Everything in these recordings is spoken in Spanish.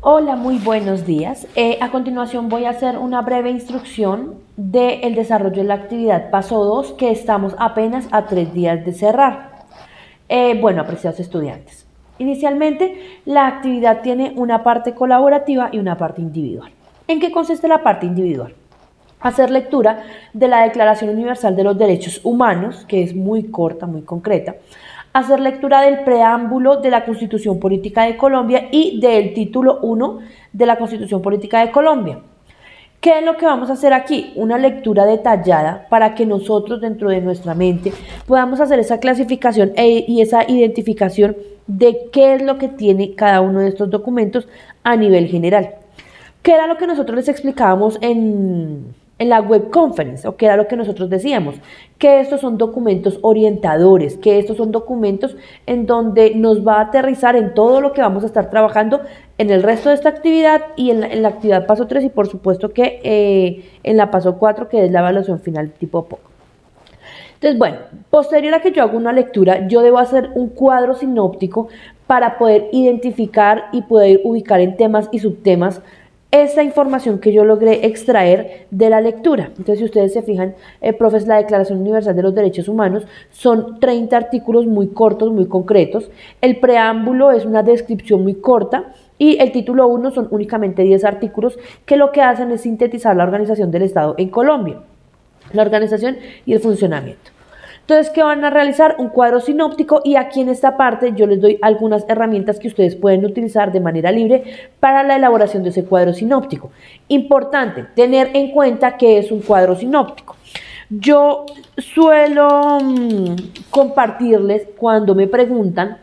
Hola, muy buenos días. A continuación voy a hacer una breve instrucción del desarrollo de la actividad paso 2 que estamos apenas a 3 días de cerrar. Bueno, apreciados estudiantes, inicialmente la actividad tiene una parte colaborativa y una parte individual. ¿En qué consiste la parte individual? Hacer lectura de la Declaración Universal de los Derechos Humanos, que es muy corta, muy concreta, hacer lectura del preámbulo de la Constitución Política de Colombia y del título 1 de la Constitución Política de Colombia. ¿Qué es lo que vamos a hacer aquí? Una lectura detallada para que nosotros dentro de nuestra mente podamos hacer esa clasificación y esa identificación de qué es lo que tiene cada uno de estos documentos a nivel general. ¿Qué era lo que nosotros les explicábamos en la web conference? ¿O qué era lo que nosotros decíamos? Que estos son documentos orientadores, que estos son documentos en donde nos va a aterrizar en todo lo que vamos a estar trabajando en el resto de esta actividad y en la actividad paso 3 y por supuesto que en la paso 4, que es la evaluación final tipo POC. Entonces, bueno, posterior a que yo hago una lectura, yo debo hacer un cuadro sinóptico para poder identificar y poder ubicar en temas y subtemas esa información que yo logré extraer de la lectura. Entonces, si ustedes se fijan, profes, la Declaración Universal de los Derechos Humanos son 30 artículos muy cortos, muy concretos. El preámbulo es una descripción muy corta y el título 1 son únicamente 10 artículos que lo que hacen es sintetizar la organización del Estado en Colombia, la organización y el funcionamiento. Entonces, ¿qué van a realizar? Un cuadro sinóptico, y aquí en esta parte yo les doy algunas herramientas que ustedes pueden utilizar de manera libre para la elaboración de ese cuadro sinóptico. Importante tener en cuenta que es un cuadro sinóptico. Yo suelo compartirles cuando me preguntan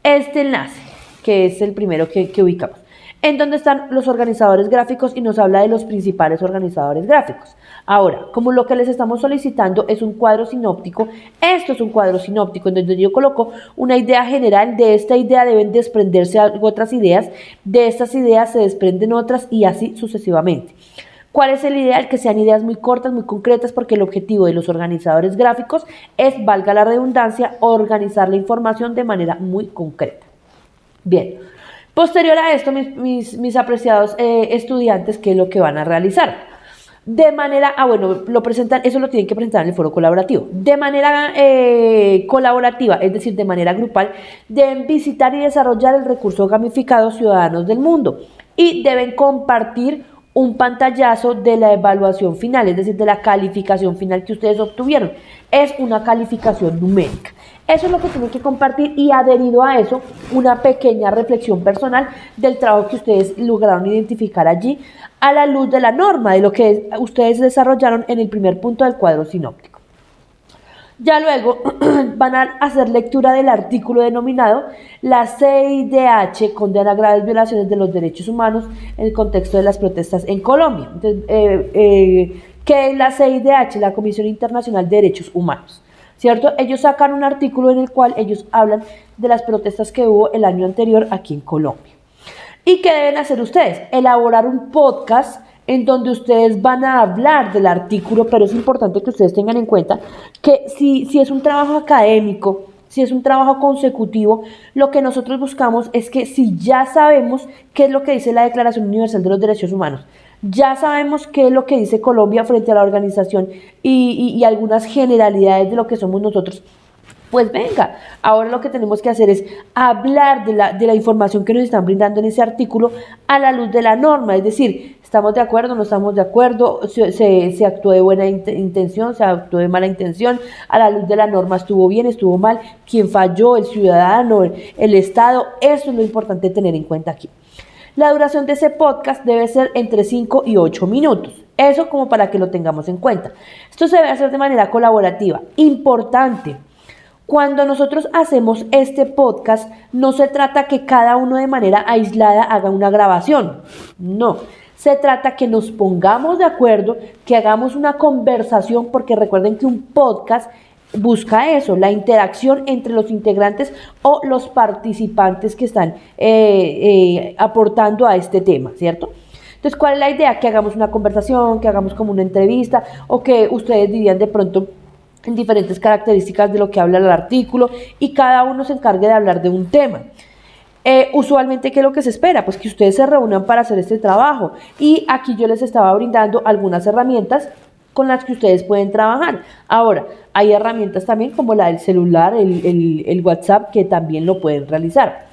este enlace, que es el primero que ubicamos, en donde están los organizadores gráficos y nos habla de los principales organizadores gráficos. Ahora, como lo que les estamos solicitando es un cuadro sinóptico, esto es un cuadro sinóptico en donde yo coloco una idea general, de esta idea deben desprenderse otras ideas, de estas ideas se desprenden otras y así sucesivamente. ¿Cuál es el ideal? Que sean ideas muy cortas, muy concretas, porque el objetivo de los organizadores gráficos es, valga la redundancia, organizar la información de manera muy concreta. Bien, posterior a esto, mis apreciados estudiantes, ¿qué es lo que van a realizar? De manera, lo presentan, eso lo tienen que presentar en el foro colaborativo. De manera colaborativa, es decir, de manera grupal, deben visitar y desarrollar el recurso gamificado Ciudadanos del Mundo y deben compartir un pantallazo de la evaluación final, es decir, de la calificación final que ustedes obtuvieron. Es una calificación numérica. Eso es lo que tienen que compartir, y adherido a eso, una pequeña reflexión personal del trabajo que ustedes lograron identificar allí a la luz de la norma, de lo que ustedes desarrollaron en el primer punto del cuadro sinóptico. Ya luego van a hacer lectura del artículo denominado "La CIDH condena graves violaciones de los derechos humanos en el contexto de las protestas en Colombia". Entonces, ¿qué es la CIDH? La Comisión Internacional de Derechos Humanos, ¿cierto? Ellos sacan un artículo en el cual ellos hablan de las protestas que hubo el año anterior aquí en Colombia. ¿Y qué deben hacer ustedes? Elaborar un podcast en donde ustedes van a hablar del artículo, pero es importante que ustedes tengan en cuenta que si es un trabajo académico, si es un trabajo consecutivo, lo que nosotros buscamos es que, si ya sabemos qué es lo que dice la Declaración Universal de los Derechos Humanos, ya sabemos qué es lo que dice Colombia frente a la organización y algunas generalidades de lo que somos nosotros, pues venga, ahora lo que tenemos que hacer es hablar de la información que nos están brindando en ese artículo a la luz de la norma, es decir, ¿estamos de acuerdo? ¿No estamos de acuerdo? ¿Se actuó de buena intención? ¿Se actuó de mala intención? ¿A la luz de la norma estuvo bien? ¿Estuvo mal? ¿Quién falló? ¿El ciudadano? ¿El Estado? Eso es lo importante tener en cuenta aquí. La duración de ese podcast debe ser entre 5 y 8 minutos. Eso como para que lo tengamos en cuenta. Esto se debe hacer de manera colaborativa. Importante. Cuando nosotros hacemos este podcast, no se trata que cada uno de manera aislada haga una grabación. No. Se trata que nos pongamos de acuerdo, que hagamos una conversación, porque recuerden que un podcast busca eso, la interacción entre los integrantes o los participantes que están aportando a este tema, ¿cierto? Entonces, ¿cuál es la idea? Que hagamos una conversación, que hagamos como una entrevista, o que ustedes dirían de pronto en diferentes características de lo que habla el artículo y cada uno se encargue de hablar de un tema. Usualmente, ¿qué es lo que se espera? Pues que ustedes se reúnan para hacer este trabajo. Y aquí yo les estaba brindando algunas herramientas con las que ustedes pueden trabajar. Ahora, hay herramientas también como la del celular, el WhatsApp, que también lo pueden realizar.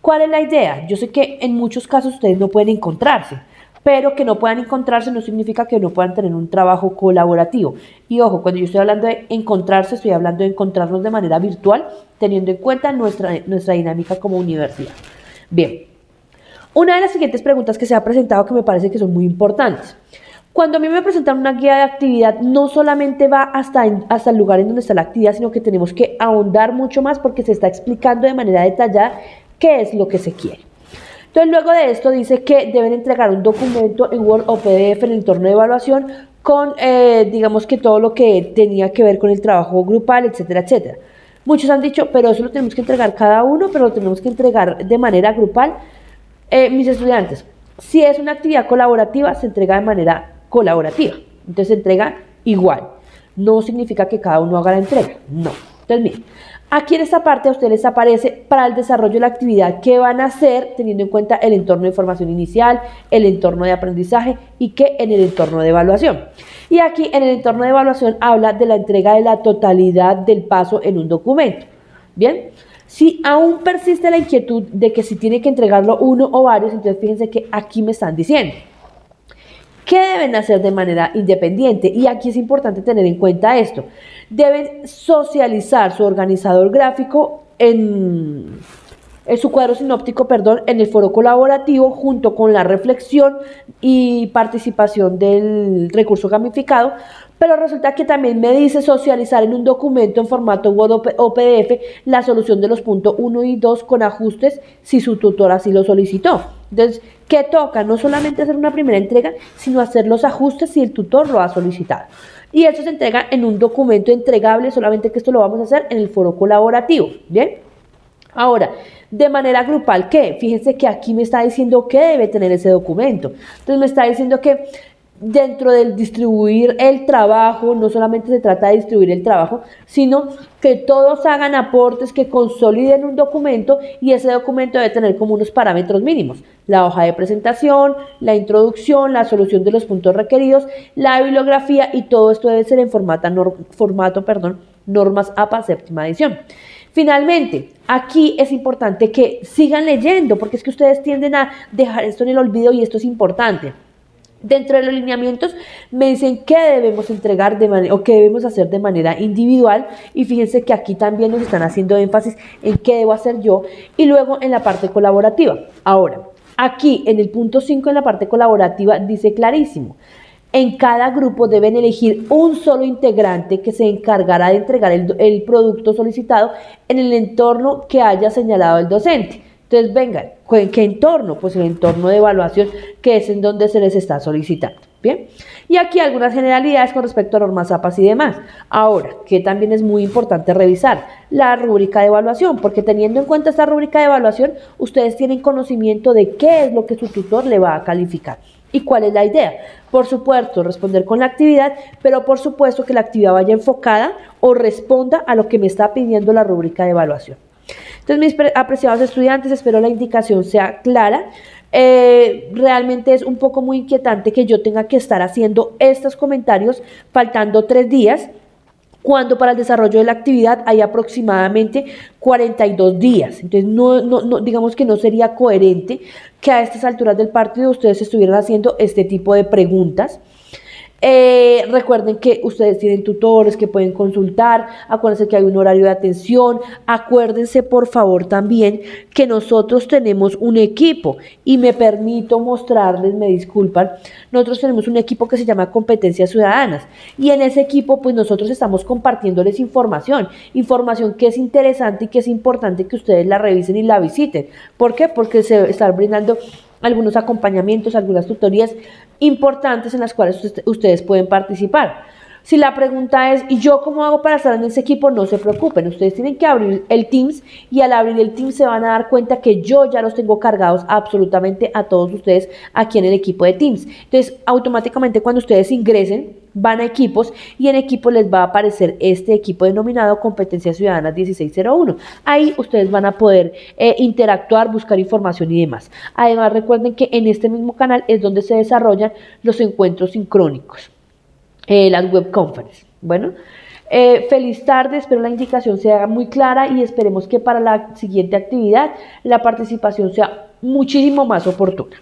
¿Cuál es la idea? Yo sé que en muchos casos ustedes no pueden encontrarse, pero que no puedan encontrarse no significa que no puedan tener un trabajo colaborativo. Y ojo, cuando yo estoy hablando de encontrarse, estoy hablando de encontrarnos de manera virtual, teniendo en cuenta nuestra dinámica como universidad. Bien, una de las siguientes preguntas que se ha presentado que me parece que son muy importantes. Cuando a mí me presentan una guía de actividad, no solamente va hasta el lugar en donde está la actividad, sino que tenemos que ahondar mucho más porque se está explicando de manera detallada qué es lo que se quiere. Entonces, luego de esto dice que deben entregar un documento en Word o PDF en el entorno de evaluación con, digamos que todo lo que tenía que ver con el trabajo grupal, etcétera, etcétera. Muchos han dicho, pero eso lo tenemos que entregar cada uno, pero lo tenemos que entregar de manera grupal. Mis estudiantes, si es una actividad colaborativa, se entrega de manera colaborativa. Entonces, se entrega igual. No significa que cada uno haga la entrega, no. Entonces, miren. Aquí en esta parte a ustedes les aparece para el desarrollo de la actividad qué van a hacer teniendo en cuenta el entorno de formación inicial, el entorno de aprendizaje y qué en el entorno de evaluación. Y aquí en el entorno de evaluación habla de la entrega de la totalidad del paso en un documento. Bien, si aún persiste la inquietud de que si tiene que entregarlo uno o varios, entonces fíjense que aquí me están diciendo ¿qué deben hacer de manera independiente? Y aquí es importante tener en cuenta esto. Deben socializar su organizador gráfico en su cuadro sinóptico, en el foro colaborativo junto con la reflexión y participación del recurso gamificado, pero resulta que también me dice socializar en un documento en formato Word o PDF la solución de los puntos 1 y 2 con ajustes si su tutor así lo solicitó. Entonces, ¿qué toca? No solamente hacer una primera entrega, sino hacer los ajustes si el tutor lo ha solicitado. Y eso se entrega en un documento entregable, solamente que esto lo vamos a hacer en el foro colaborativo, ¿bien? Ahora, de manera grupal, ¿qué? Fíjense que aquí me está diciendo qué debe tener ese documento. Entonces me está diciendo que dentro del distribuir el trabajo, no solamente se trata de distribuir el trabajo, sino que todos hagan aportes que consoliden un documento y ese documento debe tener como unos parámetros mínimos. La hoja de presentación, la introducción, la solución de los puntos requeridos, la bibliografía y todo esto debe ser en formato normas APA séptima edición. Finalmente, aquí es importante que sigan leyendo, porque es que ustedes tienden a dejar esto en el olvido y esto es importante. Dentro de los lineamientos me dicen qué debemos entregar o qué debemos hacer de manera individual y fíjense que aquí también nos están haciendo énfasis en qué debo hacer yo y luego en la parte colaborativa. Ahora, aquí en el punto 5 en la parte colaborativa dice clarísimo. En cada grupo deben elegir un solo integrante que se encargará de entregar el producto solicitado en el entorno que haya señalado el docente. Entonces, vengan, ¿en qué entorno? Pues el entorno de evaluación, que es en donde se les está solicitando. Bien, y aquí algunas generalidades con respecto a normas APAS y demás. Ahora, que también es muy importante revisar la rúbrica de evaluación, porque teniendo en cuenta esta rúbrica de evaluación, ustedes tienen conocimiento de qué es lo que su tutor le va a calificar. ¿Y cuál es la idea? Por supuesto, responder con la actividad, pero por supuesto que la actividad vaya enfocada o responda a lo que me está pidiendo la rúbrica de evaluación. Entonces, mis apreciados estudiantes, espero la indicación sea clara. Realmente es un poco muy inquietante que yo tenga que estar haciendo estos comentarios faltando 3 días, cuando para el desarrollo de la actividad hay aproximadamente 42 días. Entonces, no, digamos que no sería coherente que a estas alturas del partido ustedes estuvieran haciendo este tipo de preguntas. Recuerden que ustedes tienen tutores que pueden consultar, acuérdense que hay un horario de atención, acuérdense por favor también que nosotros tenemos un equipo y me permito mostrarles, me disculpan, nosotros tenemos un equipo que se llama Competencias Ciudadanas y en ese equipo pues nosotros estamos compartiéndoles información que es interesante y que es importante que ustedes la revisen y la visiten. ¿Por qué? Porque se están brindando algunos acompañamientos, algunas tutorías importantes en las cuales ustedes pueden participar. Si la pregunta es, ¿y yo cómo hago para estar en ese equipo? No se preocupen, ustedes tienen que abrir el Teams y al abrir el Teams se van a dar cuenta que yo ya los tengo cargados absolutamente a todos ustedes aquí en el equipo de Teams. Entonces, automáticamente cuando ustedes ingresen van a equipos y en equipos les va a aparecer este equipo denominado Competencias Ciudadanas 1601. Ahí ustedes van a poder interactuar, buscar información y demás. Además, recuerden que en este mismo canal es donde se desarrollan los encuentros sincrónicos, las web conferences. Bueno, feliz tarde, espero la indicación sea muy clara y esperemos que para la siguiente actividad la participación sea muchísimo más oportuna.